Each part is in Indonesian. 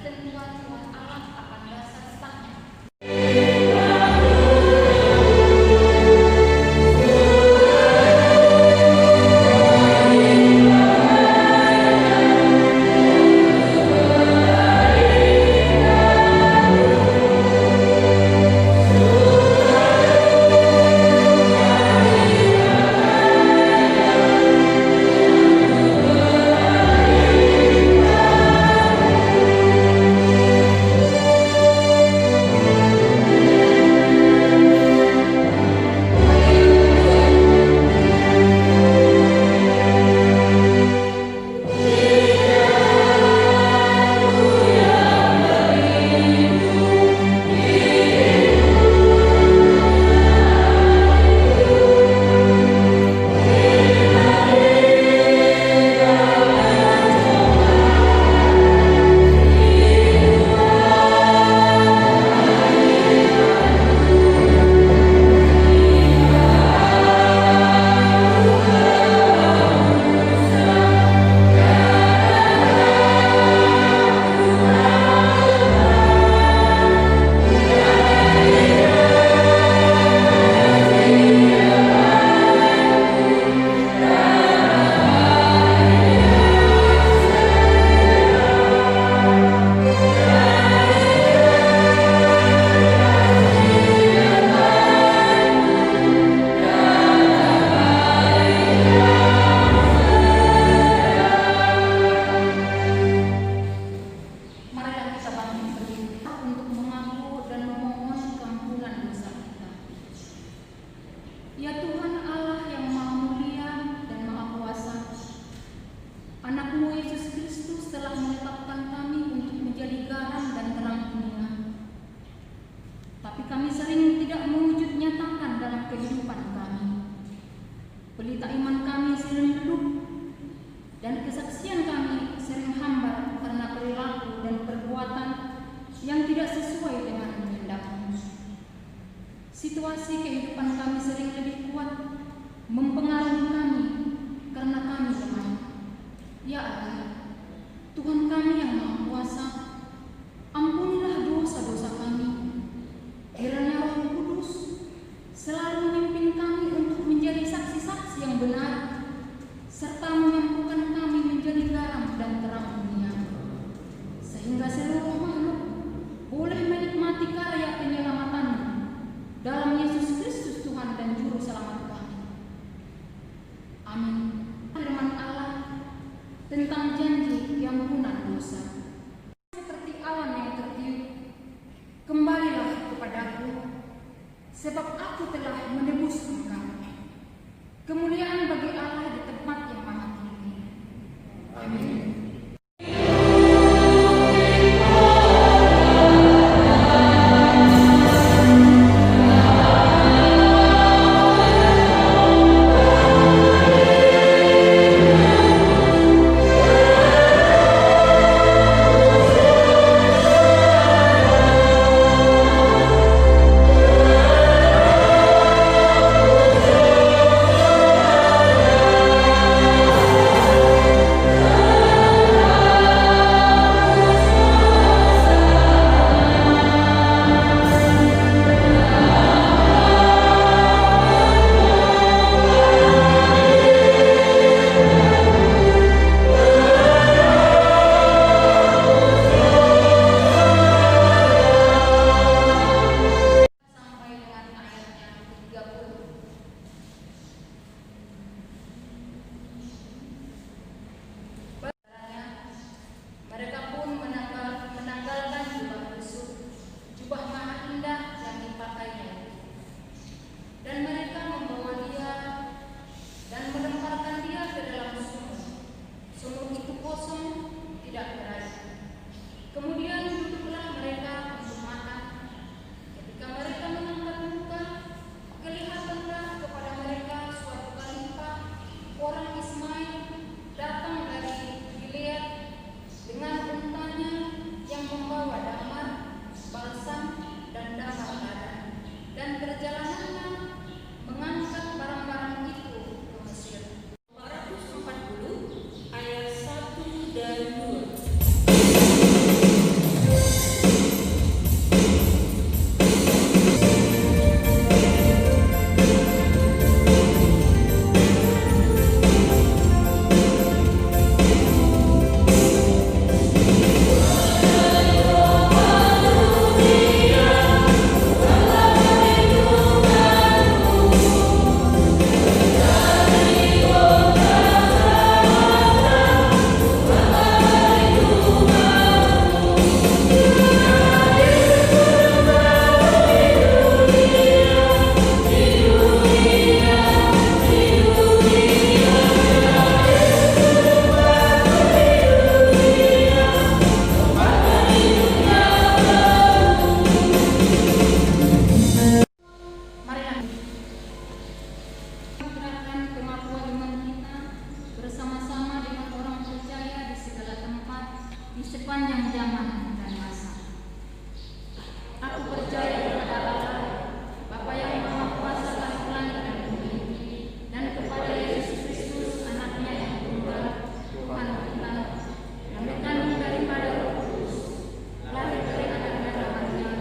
ketentuan Tuhan Allah akan dasar sahnya. Ya Tuhan Allah yang Maha Mulia dan Maha Kuasa, Anak-Mu Yesus Kristus telah menetapkan kami untuk menjadi garam dan terang dunia. Tapi kami sering tidak mewujud nyatakan dalam kehidupan kami. Pelita iman kami sering redup dan kesaksian kami sering hambar karena perilaku dan perbuatan yang tidak sesuai dengan kehendak-Mu. Situasi kehidupan kami sering lebih kuat mempengaruhi kami karena kami lemah. Ya Allah, Tuhan kami yang Maha Kuasa, ampunilah dosa-dosa kami. Kiranya Roh Kudus selalu memimpin kami untuk menjadi saksi-saksi yang benar, serta memampukan kami menjadi garam dan terang dunia, sehingga seluruh makhluk boleh menikmati karya penyelamatan dalam Yesus Kristus Tuhan dan Juru Selamat kami. Amin. Firman Allah tentang janji keampunan dosa. Seperti awan yang tertiup, kembalilah kepadaku, sebab aku telah menebus engkau. Kemuliaan bagi Allah di tempat yang maha tinggi. Amin. zaman dan masa. Aku percaya kepada Allah, Bapa yang Maha Kuasa atas langit dan bumi, dan kepada Yesus Kristus, Anaknya yang tunggal, Tuhan kita, yang dikandung daripada Roh Kudus, lahir dari anak darah Maria,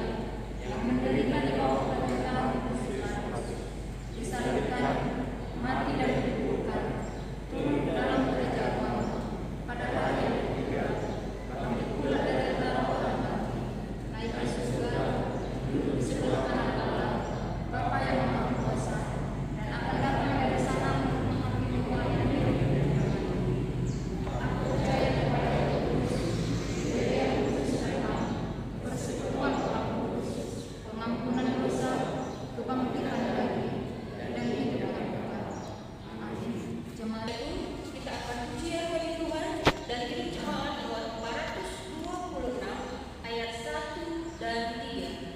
yang menderita di bawah penderitaan Pontius Pilatus, disalibkan, mati dan dikuburkan, turun ke dalam kerajaan pada hari yang ketiga, bangkit pula dari antara orang mati, naik ke surga, duduk di sebelah kanan Allah, Bapa yang Maha Kuasa, dan akan datang dari sana untuk menghakimi orang yang hidup dan yang mati. Aku percaya kepada Roh Kudus, Gereja yang kudus dan am, persekutuan orang kudus, pengampunan dosa, kebangkitan daging, dan hidup yang kekal. Amin. Jemaat Kita akan pujian bagi Tuhan dan hidup jemaat nomor 426 ayat 1 dan 3.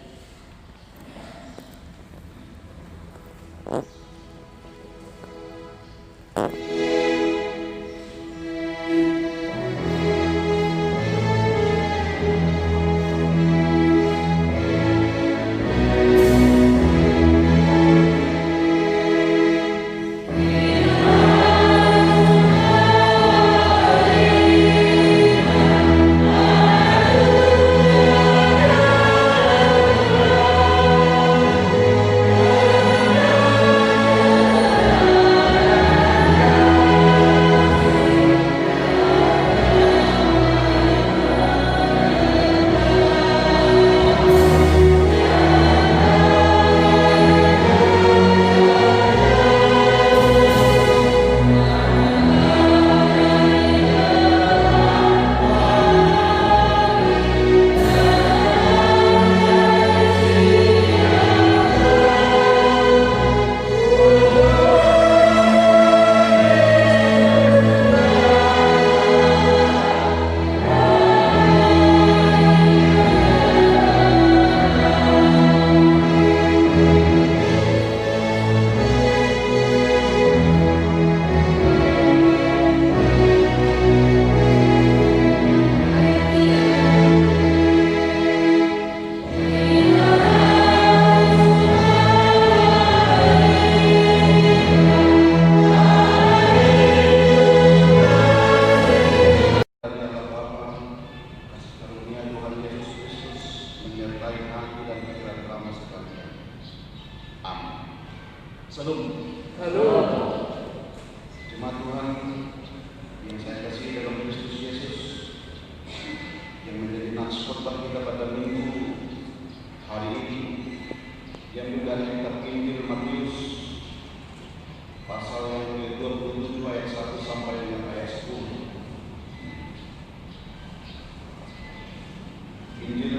Salam. Jemaat Tuhan yang saya kasih dalam Kristus Yesus, yang menjadi nats khotbah kita pada minggu hari ini, yang juga kitab Injil Matius pasal yang ke-27 ayat 1 sampai dengan ayat 10. Injil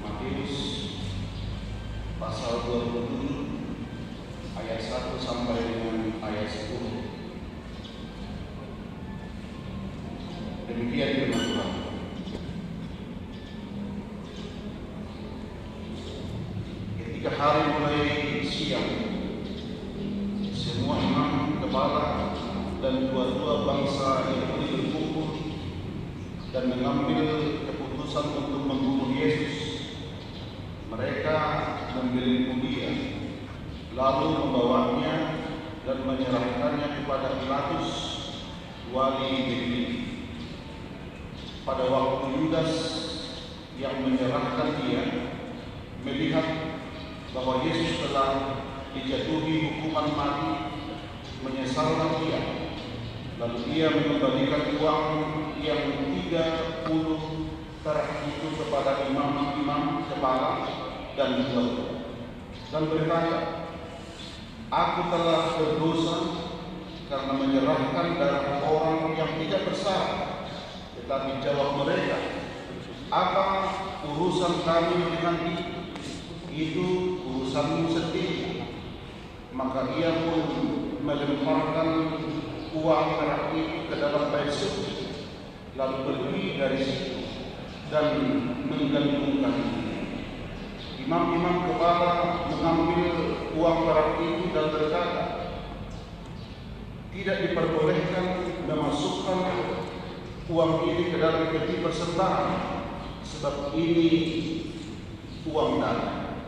Matius pasal 27 ayat 1 sampai dengan ayat 10. Demikian firman Tuhan. Ketika hari mulai siang, semua imam kepala dan tua-tua bangsa Yahudi berkumpul dan mengambil keputusan untuk membunuh Yesus. Mereka membelenggu dia, lalu membawanya dan menyerahkannya kepada Pilatus, wali negeri. Pada waktu Yudas yang menyerahkan dia melihat bahwa Yesus telah dijatuhi hukuman mati, menyesalkan dia. Lalu ia mengembalikan uang yang 30 perak itu kepada imam-imam kepala dan tua, dan berkata, "Aku telah berdosa karena menyerahkan darah orang yang tidak bersalah." Tetapi jawab mereka, "Apa urusan kami dengan itu? Itu urusanmu sendiri." Maka ia pun melemparkan uang perak itu ke dalam bait suci, lalu pergi dari situ dan menggantungkannya. Imam-imam kepala mengambil uang perak itu dan berkata, "Tidak diperbolehkan memasukkan uang ini ke dalam peti persembahan, sebab ini uang darah.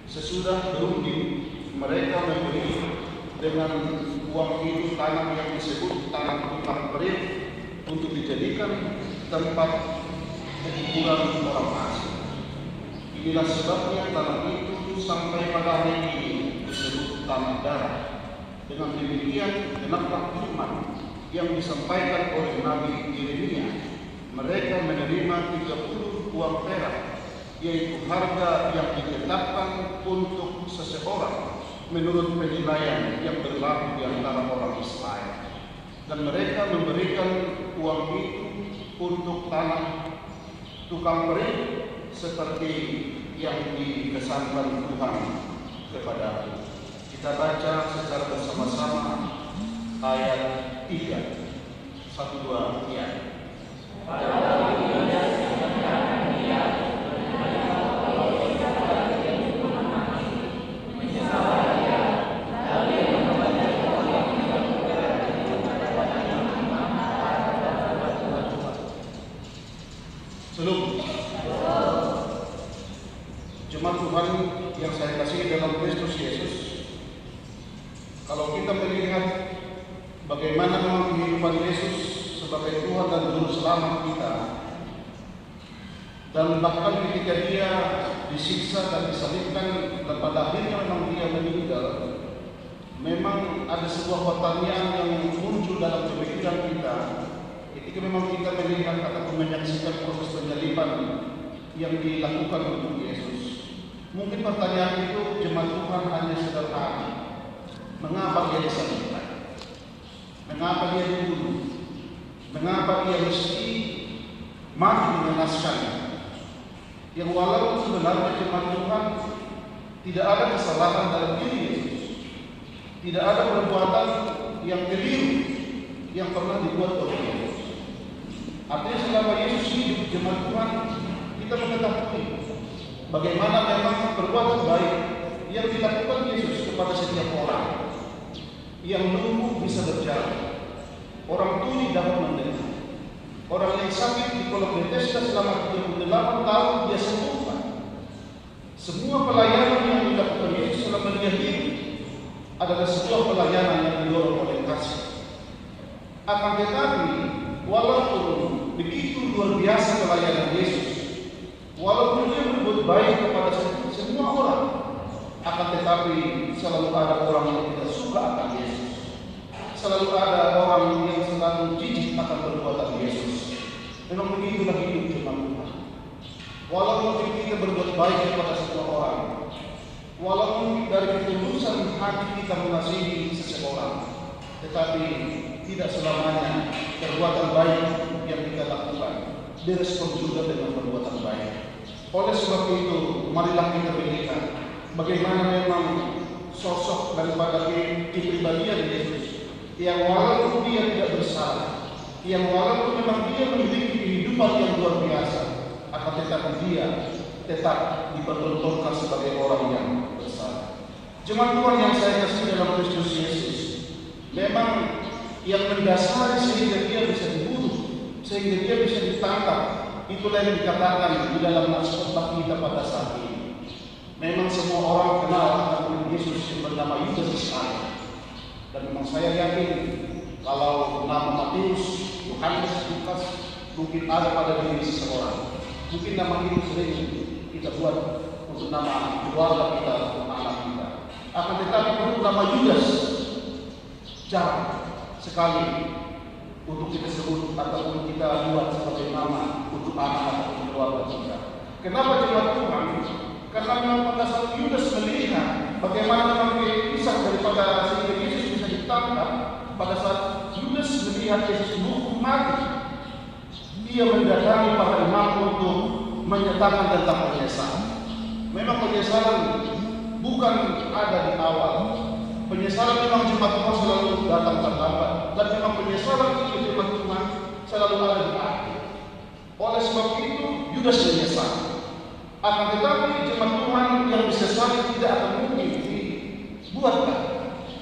Sesudah berunding, mereka membeli dengan uang itu tanah yang disebut tanah tukang perit untuk dijadikan tempat pekuburan orang asing. Inilah sebabnya tanah itu sampai pada hari ini disebut tanah darah. Dengan demikian, genaplah firman yang disampaikan oleh Nabi Yeremia. Mereka menerima 30 uang perak, yaitu harga yang ditetapkan untuk seseorang menurut penilaian yang berlaku di antara orang Israel. Dan mereka memberikan uang itu untuk tanah tukang perit seperti yang dikesankan Tuhan kepada aku. Kita baca secara bersama-sama ayat 3. 1, 2, ya. Jemaat Tuhan yang saya kasih dalam Kristus Yesus, kalau kita melihat bagaimana memang kehidupan Yesus sebagai Tuhan dan Juru Selamat kita, dan bahkan ketika Dia disiksa dan disalibkan dan pada akhirnya memang Dia meninggal, memang ada sebuah pertanyaan yang muncul dalam pemikiran kita ketika memang kita melihat atau menyaksikan proses penyaliban yang dilakukan untuk Yesus. Mungkin pertanyaan itu jemaat Tuhan hanya sederhana. Mengapa Dia disalibkan? Mengapa Dia dibunuh? Mengapa Dia mesti mati mengenaskannya? Yang walaupun sebenarnya jemaat Tuhan tidak ada kesalahan dalam diri Yesus, tidak ada perbuatan yang keliru yang pernah dibuat oleh Yesus. Artinya selama Yesus hidup, jemaat Tuhan, kita mengetahui bagaimana memang perbuatan baik yang dilakukan Yesus kepada setiap orang. Yang lumpuh bisa berjalan, orang tuli dapat mendengar, orang yang sakit di kolong Bethesda selama 38 tahun dia sembuhkan. Semua pelayanan yang dilakukan Yesus selama Dia hidup adalah sebuah pelayanan yang didorong oleh kasih. Akan tetapi, walaupun begitu luar biasa pelayanan Yesus, walaupun Dia berbuat baik kepada semua orang, akan tetapi selalu ada orang yang tidak suka akan Yesus. Selalu ada orang yang selalu jijik akan perbuatan Yesus. Memang begitulah hidup jemaat Tuhan. Walaupun kita berbuat baik kepada semua orang, walaupun dari ketulusan hati kita mengasihi seseorang, tetapi tidak selamanya perbuatan baik yang kita lakukan direspon juga dengan perbuatan baik. Oleh sebab itu, marilah kita melihat bagaimana memang sosok daripada kepribadian Yesus, yang walaupun Dia tidak bersalah, yang walaupun memang Dia memiliki kehidupan yang luar biasa, akan tetapi Dia tetap dipertontonkan sebagai orang yang bersalah. Jemaat Tuhan yang saya kasih dalam Kristus Yesus, memang yang mendasari sehingga Dia bisa dibunuh, sehingga Dia bisa ditangkap, itulah yang dikatakan di dalam khotbah kita pada saat ini. Memang semua orang kenal akan Yesus yang bernama Yudas Iskariot. Dan memang saya yakin kalau nama Matius, Yohanes, Lukas mungkin ada pada diri seseorang. Mungkin nama itu sering kita buat untuk nama keluarga kita, untuk anak kita. Akan tetapi untuk nama Yudas jarang sekali untuk kita sebut ataupun kita buat sebagai nama untuk anak ataupun keluarga kita. Kenapa jemaat Tuhan? Karena memang pada saat Yudas melihat bagaimana memang kisah daripada sehingga Yesus bisa ditangkap, pada saat Yudas melihat Yesus dihukum mati, dia mendatangi para imam untuk menyatakan tentang penyesalan. Memang penyesalan bukan ada di awal. Penyesalan memang jemaat Tuhan selalu datang terlambat, dan memang penyesalan itu jemaat Tuhan selalu ada di akhir. Oleh sebab itu Yudas menyesal. Akan tetapi jemaat Tuhan yang disesali tidak akan mungkin dibuatkan,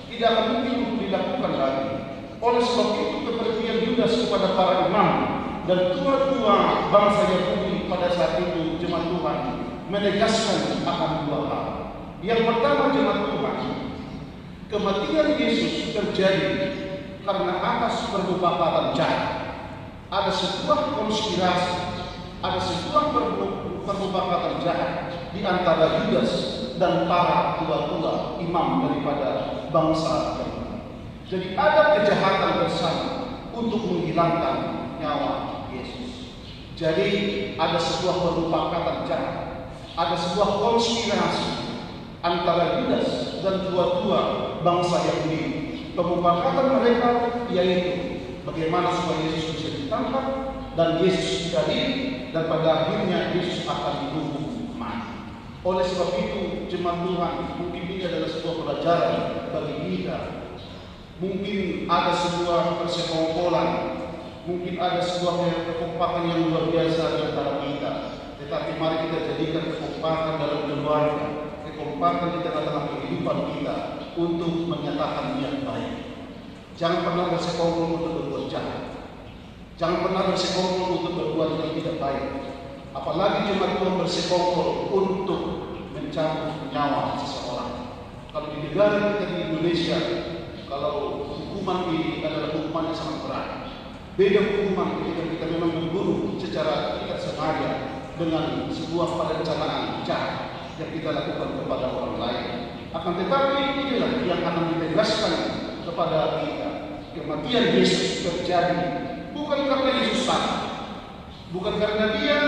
tidak akan mungkin untuk dilakukan lagi. Oleh sebab itu kepergian Yudas kepada para imam dan tua-tua bangsa Yahudi pada saat itu, jemaat Tuhan, menegaskan akan dua hal. Yang pertama, jemaat Tuhan, kematian Yesus terjadi karena atas permufakatan jahat. Ada sebuah konspirasi, ada sebuah permufakatan jahat di antara Yudas dan para tua-tua imam daripada bangsa Yahudi. Jadi ada kejahatan bersama untuk menghilangkan nyawa Yesus. Jadi ada sebuah permufakatan jahat, ada sebuah konspirasi antara Yudas dan tua-tua bangsa Yahudi. Pemufakatan mereka yaitu bagaimana supaya Yesus bisa ditangkap dan Yesus diadili, dan pada akhirnya Yesus akan dihukum mati. Oleh sebab itu, jemaat Tuhan, mungkin ini adalah sebuah pelajaran bagi kita. Mungkin ada sebuah persekongkolan, mungkin ada sebuah kekompakan yang luar biasa di antara kita. Tetapi mari kita jadikan kekompakan dalam keluarga, kekompakan di tengah-tengah kehidupan kita untuk menyatakan niat baik. Jangan pernah bersekongkol untuk berbuat jahat. Jangan pernah bersekongkol untuk berbuat yang tidak baik. Apalagi jemaat Tuhan bersekongkol untuk mencabut nyawa seseorang. Kalau di negara kita di Indonesia, kalau hukuman ini adalah hukuman yang sangat berat. Beda hukuman ketika kita memang membunuh secara tidak sengaja dengan sebuah perencanaan jahat yang kita lakukan kepada orang lain. Akan tetapi inilah yang akan ditegaskan kepada kita. Kematian Yesus terjadi bukan karena Yesus salah, bukan karena dia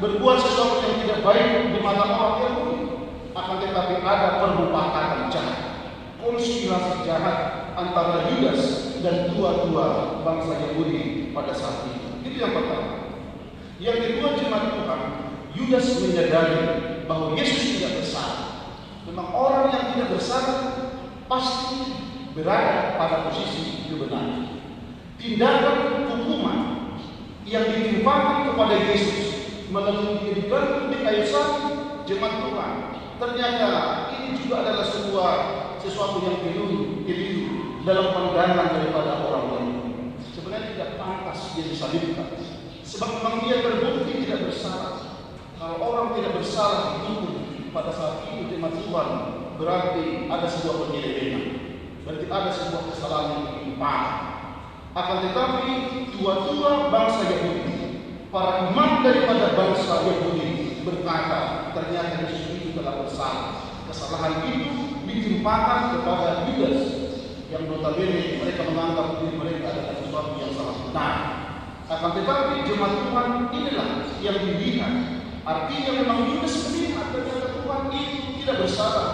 berbuat sesuatu yang tidak baik di mata orang Yahudi, akan tetapi ada permufakatan jahat, konspirasi jahat antara Yudas dan tua-tua bangsa Yahudi pada saat itu. Itu yang pertama. Yang kedua, jemaat Tuhan, Yudas menyadari bahwa Yesus tidak bersalah. Memang orang yang tidak bersalah pasti berada pada posisi kebenaran. Tindakan hukuman yang ditimpakan kepada Yesus melalui dia digantung di kayu salib, jemaat Tuhan, ternyata ini juga adalah sesuatu yang keliru dalam pandangan daripada orang lain. Sebenarnya tidak pantas dia disalibkan, sebab memang dia terbukti tidak bersalah. Kalau orang tidak bersalah dihukum pada saat itu, jemaat Tuhan, berarti ada sebuah penyelewengan, berarti ada sebuah kesalahan yang ditimpang. Akan tetapi tua-tua bangsa Yahudi, para imam daripada bangsa Yahudi berkata, ternyata Yesus itu telah bersalah. Kesalahan itu ditimpakan kepada Yudas, yang notabene mereka menganggap diri mereka adalah sesuatu yang sangat benar. Akan tetapi jemaat Tuhan, inilah yang dilihat. Artinya memang Yudas melihat ternyata Tuhan itu tidak bersalah.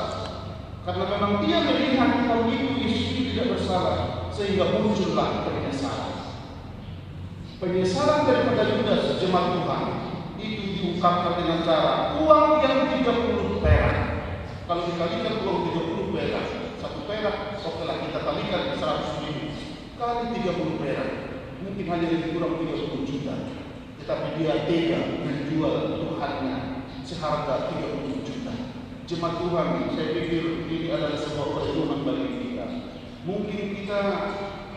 Karena memang dia melihat kalau itu Yesus itu tidak bersalah, sehingga muncullah penyesalan. Penyesalan daripada Yudas, jemaat Tuhan, itu diungkapkan dengan cara uang yang 30 perak. Kalau dikalikan uang 30 perak, satu perak, setelah kita kalikan 100.000 kali 30 perak, mungkin hanya lebih kurang 30 juta. Tetapi dia tega menjual Tuhannya seharga 30 juta. Jemaat Tuhan, saya pikir ini adalah sebuah perenungan bagi kita. Mungkin kita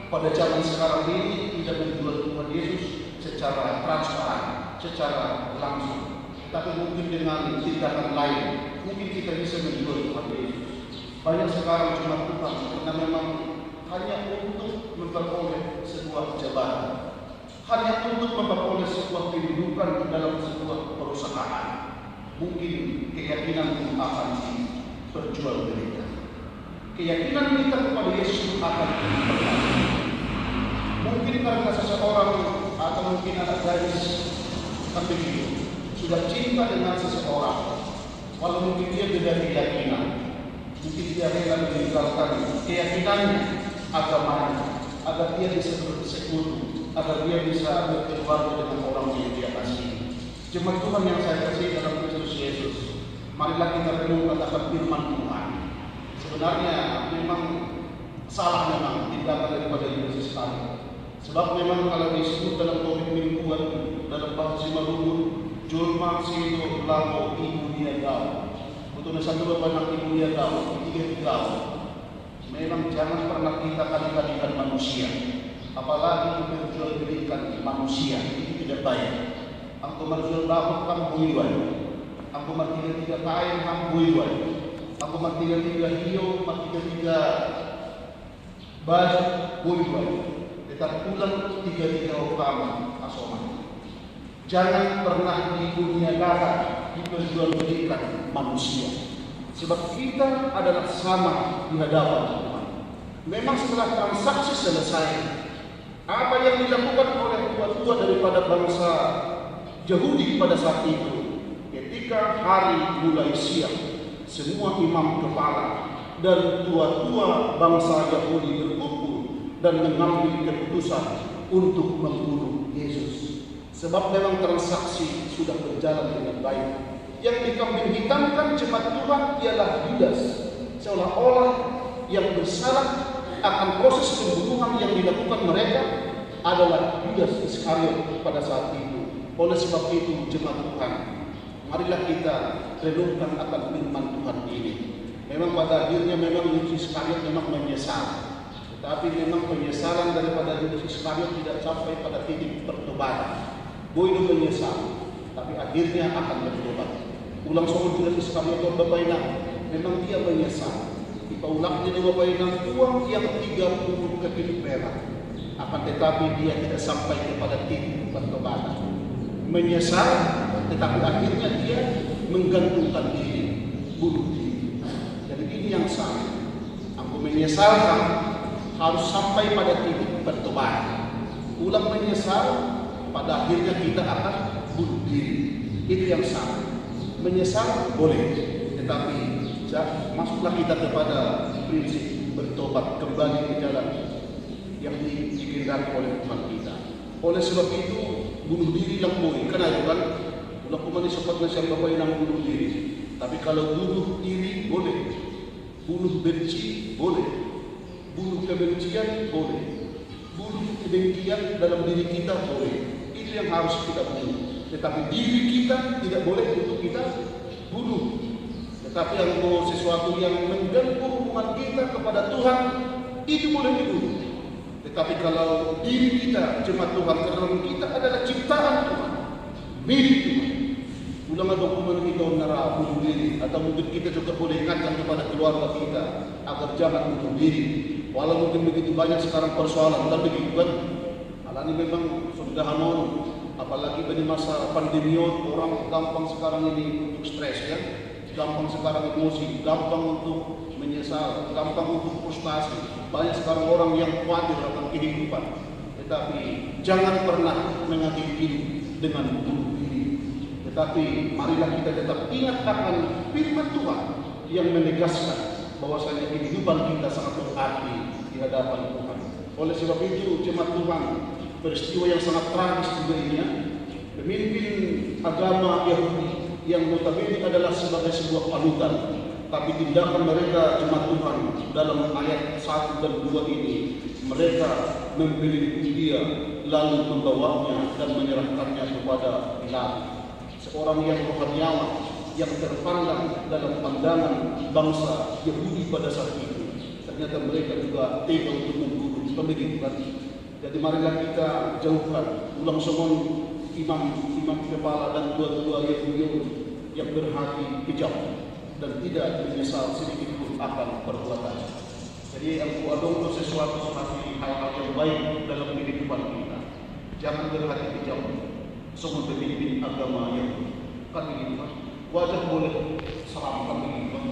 pada zaman sekarang ini tidak menjual Tuhan Yesus secara transparan, secara langsung, tapi mungkin dengan tindakan lain, mungkin kita bisa menjual Tuhan Yesus. Banyak sekarang jemaat Tuhan karena memang hanya untuk memperoleh sebuah jabatan, hanya untuk memperoleh sebuah kehidupan dalam sebuah perusahaan. Mungkin keyakinan itu akan diperjualbelikan. Keyakinan kita kepada Yesus akan diperjualbelikan. Mungkin karena seseorang atau mungkin anak gadis sampai itu sudah cinta dengan seseorang, walau mungkin dia beda keyakinan, mungkin dia rela meninggalkan keyakinannya, agamanya, agar dia bisa bersekutu, agar dia bisa berkeluarga dengan orang yang dia kasih. Jemaat Tuhan yang saya kasih dalam Kristus Yesus, marilah kita renungkan akan firman Tuhan. Sebenarnya memang salah memang tindakan daripada Yesus sekali. Sebab memang kalau disebut dalam topik mingguan dalam bahasa Simalungun, julma sino lako ibu dia tahu. Untuk satu banyak ibu dia tahu, tiga tahu. Memang jangan pernah kita kali-kalikan manusia, apalagi memperjualbelikan manusia. Itu tidak baik. Angko martiga dapat kam buiwan. Angko martiga kain kam buiwan. Angko martiga hiyo, martiga baju buiwan. Tetapi ulang tiga ukama asoma. Jangan pernah diduniakan, diperjualbelikan manusia. Sebab kita adalah sama di hadapan Tuhan. Memang setelah transaksi selesai, apa yang dilakukan oleh tua-tua daripada bangsa Yahudi pada saat itu, ketika hari mulai siang, semua imam kepala dan tua-tua bangsa Yahudi berkumpul dan mengambil keputusan untuk membunuh Yesus. Sebab memang transaksi sudah berjalan dengan baik. Yang dikambing hitamkan jemaat Tuhan ialah Yudas, seolah-olah yang bersalah akan proses pembunuhan yang dilakukan mereka adalah Yudas Iskariot pada saat itu. Oleh sebab itu jemaat Tuhan, marilah kita renungkan akan firman Tuhan ini. Memang pada akhirnya memang Yudas Iskariot memang menyesal. Tetapi memang penyesalan daripada Yudas Iskariot tidak sampai pada titik pertobatan. Boy menyesal, tapi akhirnya akan bertobat. Ulang soal Yudas Iskariot Bapak memang dia menyesal. Dipaulaknya Bapak uang yang 30 keping perak. Akan tetapi dia tidak sampai kepada titik pertobatan. Menyesal, tetapi akhirnya dia menggantungkan diri, bunuh diri. Jadi ini yang salah. Aku menyesalkan harus sampai pada titik pertobatan. Ulang menyesal, pada akhirnya kita akan bunuh diri. Itu yang salah. Menyesal boleh, tetapi masuklah kita kepada prinsip bertobat kembali ke jalan yang dikehendaki oleh Tuhan kita. Oleh sebab itu bunuh diri lang boleh. Karena itu kan ulah kumani sopat na siya bapak yang bunuh diri. Tapi kalau bunuh diri boleh, bunuh benci boleh, bunuh kebencian boleh, bunuh kedengkian dalam diri kita boleh. Itu yang harus kita bunuh. Tetapi diri kita tidak boleh untuk kita bunuh. Tetapi yang sesuatu yang mengganggu hubungan kita kepada Tuhan, itu boleh dibunuh. Tetapi kalau diri kita, jemaat Tuhan, karena kita adalah ciptaan Tuhan, milik Tuhan. Ulang dokumen kita nara bunuh diri, atau mungkin kita juga boleh ingatkan kepada keluarga kita agar jangan bunuh diri. Walau mungkin begitu banyak sekarang persoalan, tapi begitu kan? Ini memang sudah hanon, apalagi pada masa pandemi orang gampang sekarang ini untuk stres ya, gampang sekarang emosi, gampang untuk menyesal, gampang untuk frustasi. Banyak sekarang orang yang khawatir akan kehidupan. Tetapi jangan pernah mengakhiri hidup dengan bunuh diri. Tetapi marilah kita tetap ingat akan firman Tuhan yang menegaskan bahwasanya kehidupan kita sangat berarti di hadapan Tuhan. Oleh sebab itu jemaat Tuhan, peristiwa yang sangat tragis juga ini, pemimpin agama Yahudi yang notabene adalah sebagai sebuah panutan, tapi tindakan mereka jemaat Tuhan dalam ayat 1 dan 2 ini, mereka membeli dia lalu membawanya dan menyerahkannya kepada Pilatus, seorang yang rohaniawan yang terpandang dalam pandangan bangsa Yahudi pada saat itu. Ternyata mereka juga tega untuk membunuh pemimpin. Jadi marilah kita jauhkan ulang semua imam kepala dan tua-tua yang berhati kejam dan tidak menyesal sedikit pun akan perbuatan. Jadi aku adong sesuatu hal-hal yang baik dalam kehidupan kita. Jangan berhati kejam. Semua pemimpin agama yang kan begitu kan. Wajah boleh salam kan begitu kan.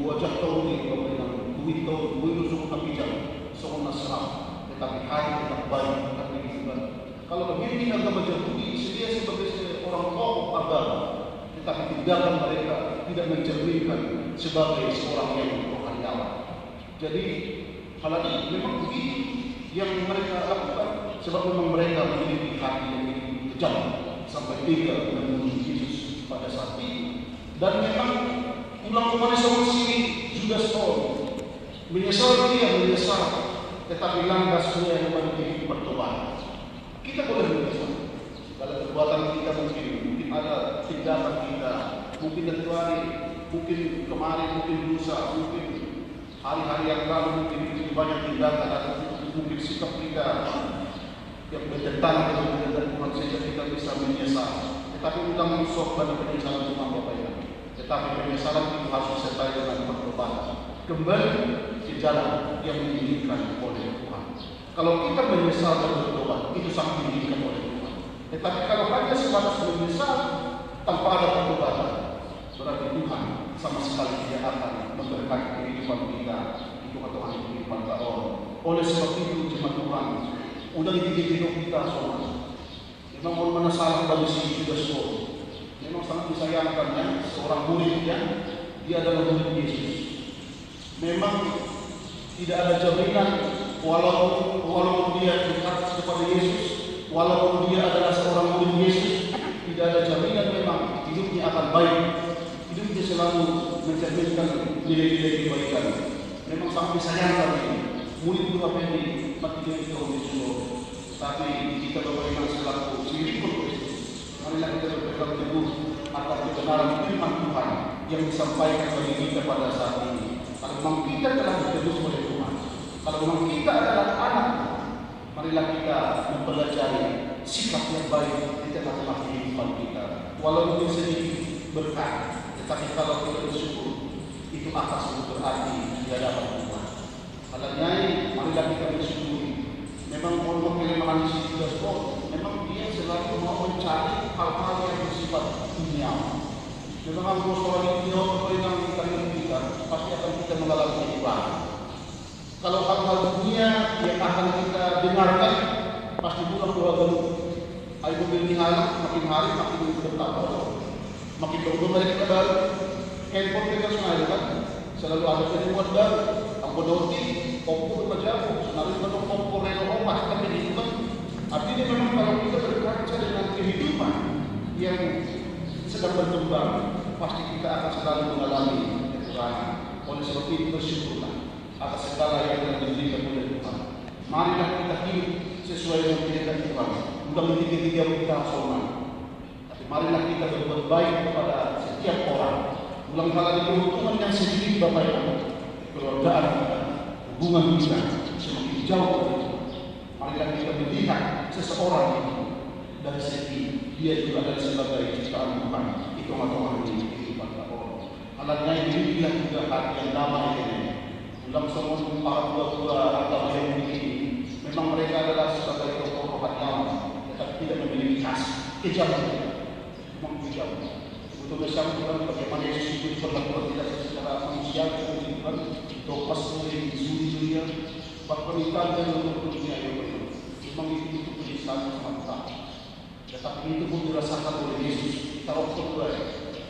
Wajah tahu ni kalau yang duit tahu duit semua kejam. Semua salam. Tapi hati tetap baik, tetap dihidupan. Kalau pemimpin agama Yahudi sedia sebagai orang tokoh agama, tetapi tindakan mereka tidak mencerminkan sebagai seorang yang rohaniawan. Jadi hal ini memang begitu yang mereka lakukan, sebab memang mereka memiliki hati yang kejam sampai tega membunuh Yesus pada saat itu. Dan memang ulang kembali solusi Judas Paul menyesal dia menyesal. Tetapi lantasnya yang menuju pertobatan. Kita boleh menyesal. Kalau perbuatan kita mungkin ada tindakan kita, mungkin dari hari, mungkin kemarin, mungkin lusa, mungkin hari-hari yang lalu, mungkin banyak tindakan atau mungkin sikap kita yang bertentangan dengan Tuhan sehingga Tetapi bukan sok pada penyesalan cuma Bapak Ibu. Tetapi penyesalan itu harus disertai dengan pertobatan. Kembali ke jalan yang diinginkan oleh Tuhan. Kalau kita menyesal dan bertobat, itu sangat diinginkan oleh Tuhan. Tetapi kalau hanya sebatas menyesal tanpa ada pertobatan, berarti Tuhan sama sekali tidak akan memberkati kehidupan kita. Itu Tuhan kehidupan kita orang. Oleh sebab itu jemaat Tuhan, udah hidup kita semua. Memang mau mana salah dari si Judas Iskariot. Memang sangat disayangkannya seorang muridnya, dia adalah murid Yesus. Memang tidak ada jaminan walaupun dia dekat kepada Yesus, walaupun dia adalah seorang murid Yesus, tidak ada jaminan memang hidupnya akan baik. Hidupnya selalu mencerminkan nilai-nilai kebaikan. Memang sangat disayangkan ini. Murid itu apa ini? Mati dari kaum Yesus. Tapi kita bagaimana selaku sendiri Kristus, marilah kita berpegang teguh akan kebenaran firman Tuhan yang disampaikan bagi kita pada saat ini. Kalau memang kita telah ditebus oleh Tuhan, kalau memang kita adalah anak, marilah kita mempelajari sikap yang baik di tengah-tengah kehidupan kita. Walaupun sedikit berkat, tetapi kalau kita bersyukur, itu akan berarti di hadapan Tuhan. Kalanya, marilah kita bersyukur. Memang untuk kelemahan si Judas Iskariot, memang dia selalu mau mencari hal-hal yang bersifat dunia. Memang kalau soal dunia yang kita pasti akan kita mengalami kehidupan. Kalau hal-hal dunia yang akan kita dengarkan, pasti pulang dua galuh. Ayo mobil dihalang, makin hari makin bertambah, makin berkembang kita baru. Handphone kita semua kan, selalu ada penemuan baru. Angkodoti, kompor berjauh, selalu bentuk kompor yang omas, tapi itu kan artinya memang kalau kita berkaca dengan kehidupan yang sedang berkembang, pasti kita akan selalu mengalami kekurangan. Oleh sebab itu bersyukurlah atas segala yang telah diberikan oleh Tuhan. Marilah kita hidup sesuai dengan kehendak Tuhan. Bukan tiga-tiga kita soman, tapi marilah kita berbuat baik kepada setiap orang. Ulang kali keuntungan yang sedikit Bapak Ibu, keluargaan kita, hubungan kita semakin jauh dari Tuhan. Marilah kita melihat seseorang itu dari segi dia juga adalah sebagai ciptaan Tuhan. Itu Tuhan di kehidupan orang. Alatnya ini bila juga hati yang damai ini. Ulang semua para tua-tua agama yang begini, memang mereka adalah sebagai tokoh rohaniawan, tetapi tidak memiliki kasih. Kejam mereka, memang kejam. Untuk bersangkutan bagaimana Yesus itu diperlakukan tidak secara manusia, kemudian topas oleh dunia, bahkan ditanya untuk dunia yang berbeda. Memang itu penistaan semata. Tetapi itu pun dirasakan oleh Yesus. Kita waktu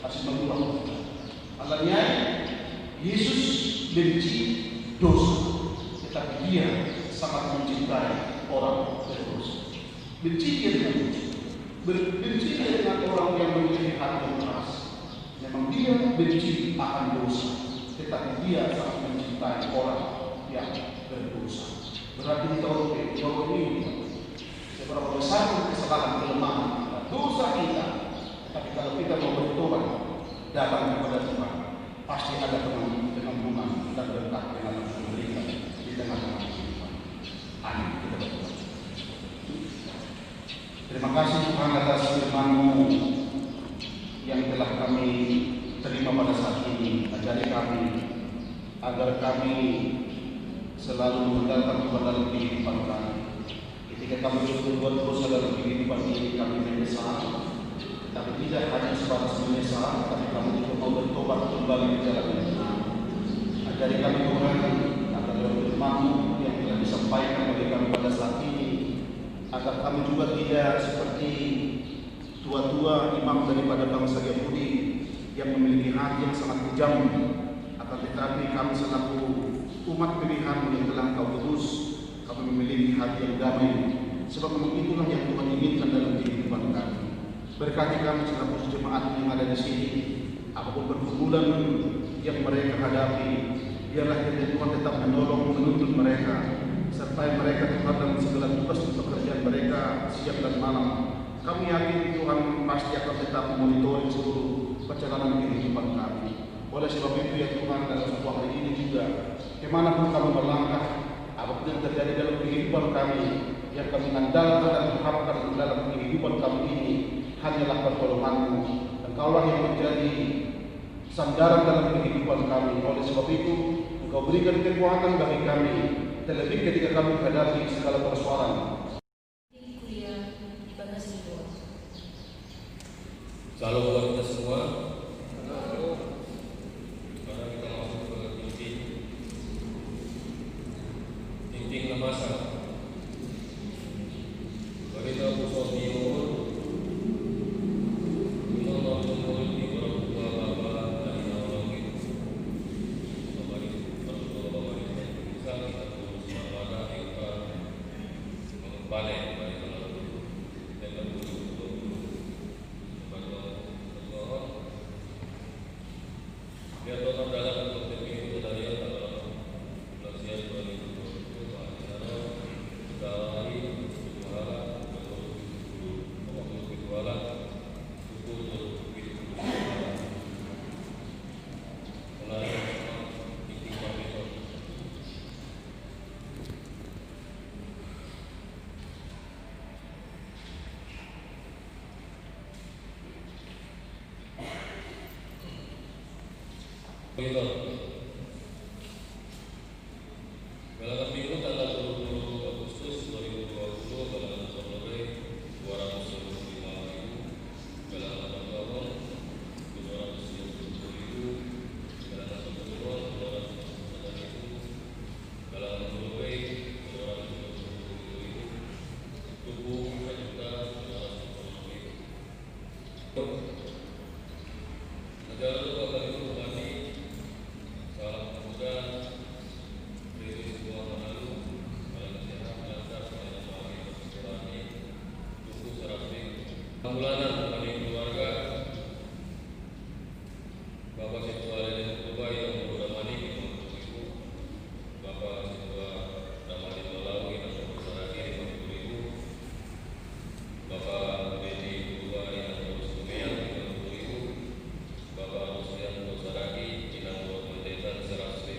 kasih mengulang. Alanya Yesus benci dosa, tetapi dia sangat mencintai orang berdosa. Benci dia dengan benci dia dengan orang yang memiliki hati yang keras. Memang dia benci akan dosa, tetapi dia sangat mencintai orang yang berdosa. Berarti kita tahu ini seberapa besar kesalahan kelemahan dosa kita. Tetapi kalau kita mau bertobat datang kepada Tuhan, pasti ada pengampunan dan berkat yang akan diberikan di tengah-tengah kehidupan. Amin. Kita berdoa. Terima kasih Tuhan atas firman-Mu yang telah kami terima pada saat ini. Ajari kami agar kami selalu mengandalkan Tuhan dalam kehidupan kami. Ketika kami berbuat dosa dalam kehidupan ini, kami menyesal. Tapi tidak hanya sebatas menyesal, tapi kami juga mau bertobat kembali ke jalan yang benar. Ajari kami Tuhan agar firman-Mu yang telah disampaikan oleh kami pada saat ini, agar kami juga tidak seperti tua-tua imam daripada bangsa Yahudi yang memiliki hati yang sangat kejam, akan tetapi kami selaku umat pilihan yang telah Kau tebus, kami memiliki hati yang damai, sebab memang itulah yang Tuhan inginkan dalam kehidupan kami. Berkati kami selaku jemaat yang ada di sini, apapun pergumulan yang mereka hadapi, biarlah Tuhan tetap menolong, menuntun mereka, sertai mereka Tuhan dalam segala tugas dan pekerjaan mereka siang dan malam. Kami yakin Tuhan pasti akan tetap memonitori seluruh perjalanan kehidupan kami. Oleh sebab itu ya Tuhan, dalam sebuah hari ini juga, kemanapun kami berlangkah, apapun yang terjadi dalam kehidupan kami, yang kami andalkan dan harapkan dalam kehidupan kami ini, hanyalah pertolongan-Mu. Engkaulah yang menjadi sandaran dalam kehidupan kami. Oleh sebab itu, Engkau berikan kekuatan bagi kami, terlebih ketika kami menghadapi segala persoalan. Kuliah di bagasi bawah. Salam buat kita semua. Sekarang kita masuk ke inti masa. Berita pusat timur. Galangan Minggu tanggal 20 Agustus 2020, galangan Sore 225.000, galangan Bangkawan 230.000, galangan Kebetulan 200.000, galangan Bulawai 230.000, Tubuh 1.540.000. Negara itu akan dihukumani salam pemuda dari sebuah menalu dalam sehat lancar dan bagi berani tubuh serapi bulanan kami keluarga Bapak Situa Leden Kuba yang beruramani di Ibu, Bapak Situa Damani Malawi yang bersaraki di Ibu, Bapak Bedi Kuba yang berusumian di Ibu, Bapak Rusian Saragi Inang Mendetan 100.000,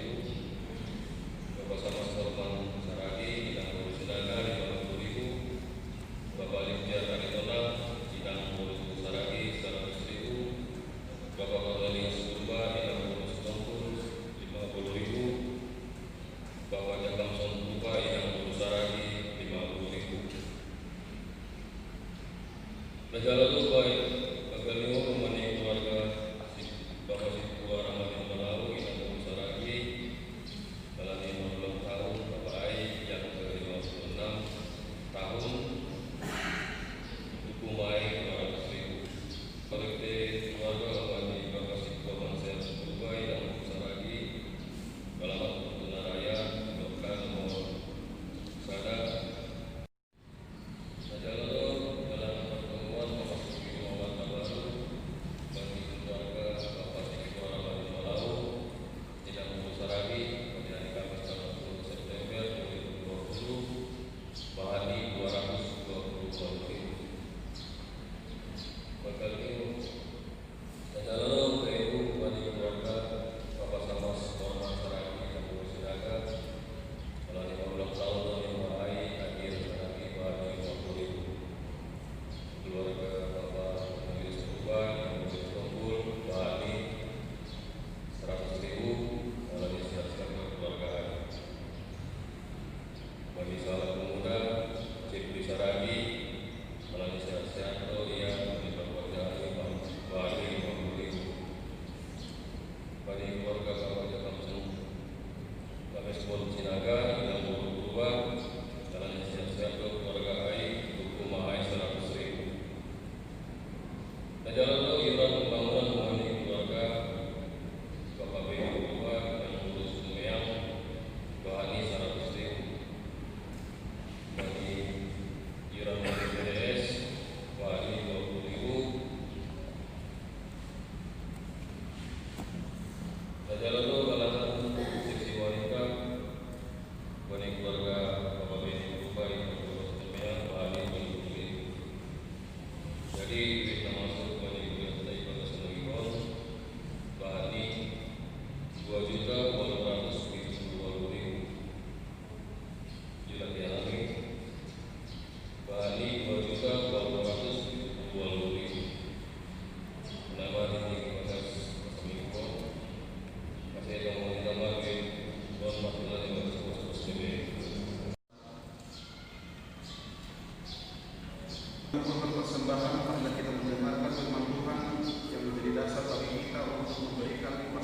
Bapak Sama Sorman Saragi Inang Rusidaga 50.000, Bapak Limpia Karitona Inang Saragi 100.000, Bapak Cornelius Kurba Inang Tongkul 50.000, Bapak Jakamson Kurba Inang Saragi 50.000. Negara itu baik Bagalio Pemani keluarga Bapak Situa Rahmatin Malawi Inang Saragi dalam 50 tahun Bapak Ai yang ke-56 tahun hukumai 200.000. Kolekte keluarga Pemani Bapak Situa Mansel Kurba Inang Saragi dalam Tuna Raya Dokter Nomor Sada Najalado dalam pertemuan memasuki Muhammad Tabaru bagi keluarga Bapak Situa Rahmatin Malawi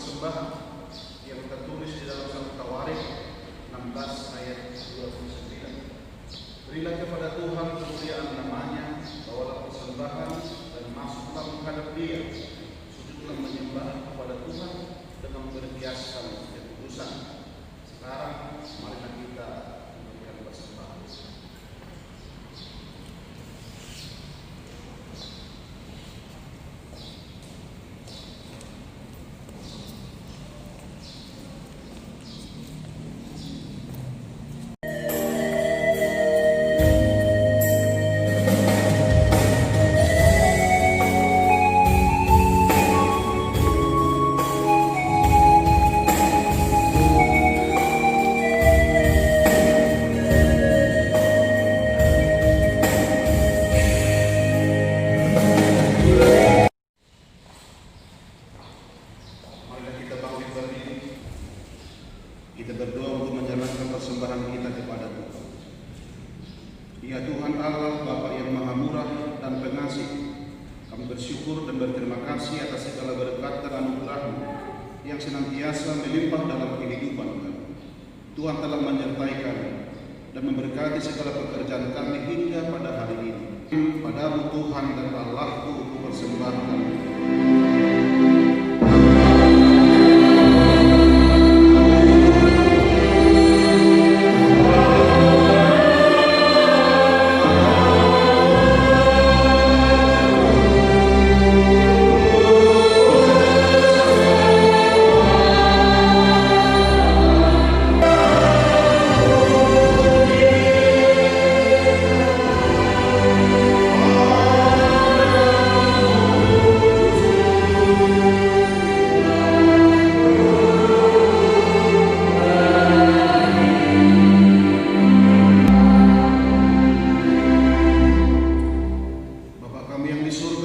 persembahan yang tertulis di dalam 1 Tawarik 16 ayat 29. Berilah kepada Tuhan kemuliaan namanya, bawalah persembahan dan masuklah menghadap Dia, sujudlah menyembah kepada Tuhan dengan berhiaskan kekudusan. Sekarang marilah kita memberikan persembahan. Marilah kita bangkit berdiri. Kita berdoa untuk menyerahkan persembahan kita kepada Tuhan. Ya Tuhan Allah, Bapa yang Maha Murah dan Pengasih, kami bersyukur dan berterima kasih atas segala berkat dan anugerah-Mu yang senantiasa melimpah dalam kehidupan kami. Tuhan telah menyertai kami dan memberkati segala pekerjaan kami hingga pada hari ini. Padamu Tuhan dan Allahku ku persembahkan.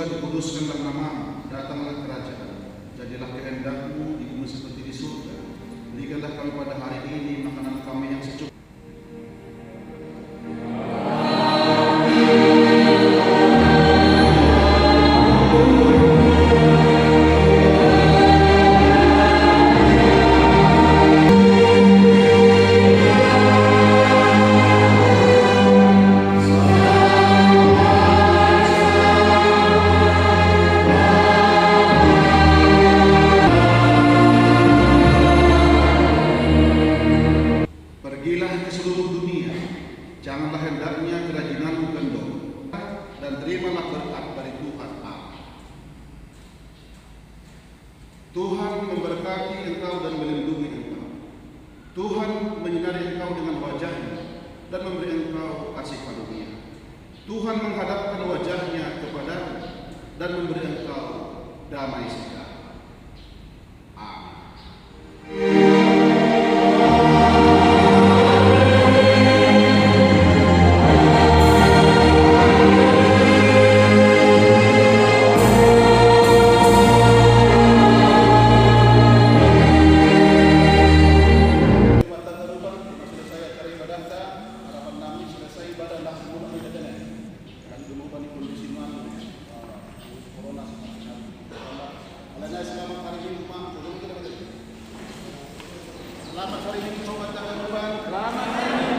Dikuduskanlah namamu, datanglah kerajaan, jadilah kehendak-Mu di bumi seperti di surga. Berikanlah kami pada hari ini makanan kami yang secukupnya. Pergilah ke seluruh dunia, janganlah hendaknya kerajinanmu kendor, dan terimalah berkat dari Tuhan Allah. Tuhan memberkati engkau dan melindungi engkau. Tuhan menyinari engkau dengan wajah-Nya dan memberi engkau kasih karunia. Tuhan menghadapkan wajah-Nya kepadamu dan memberi engkau damai sejahtera. Amin. Selamat hari Minggu, selamat hari Minggu.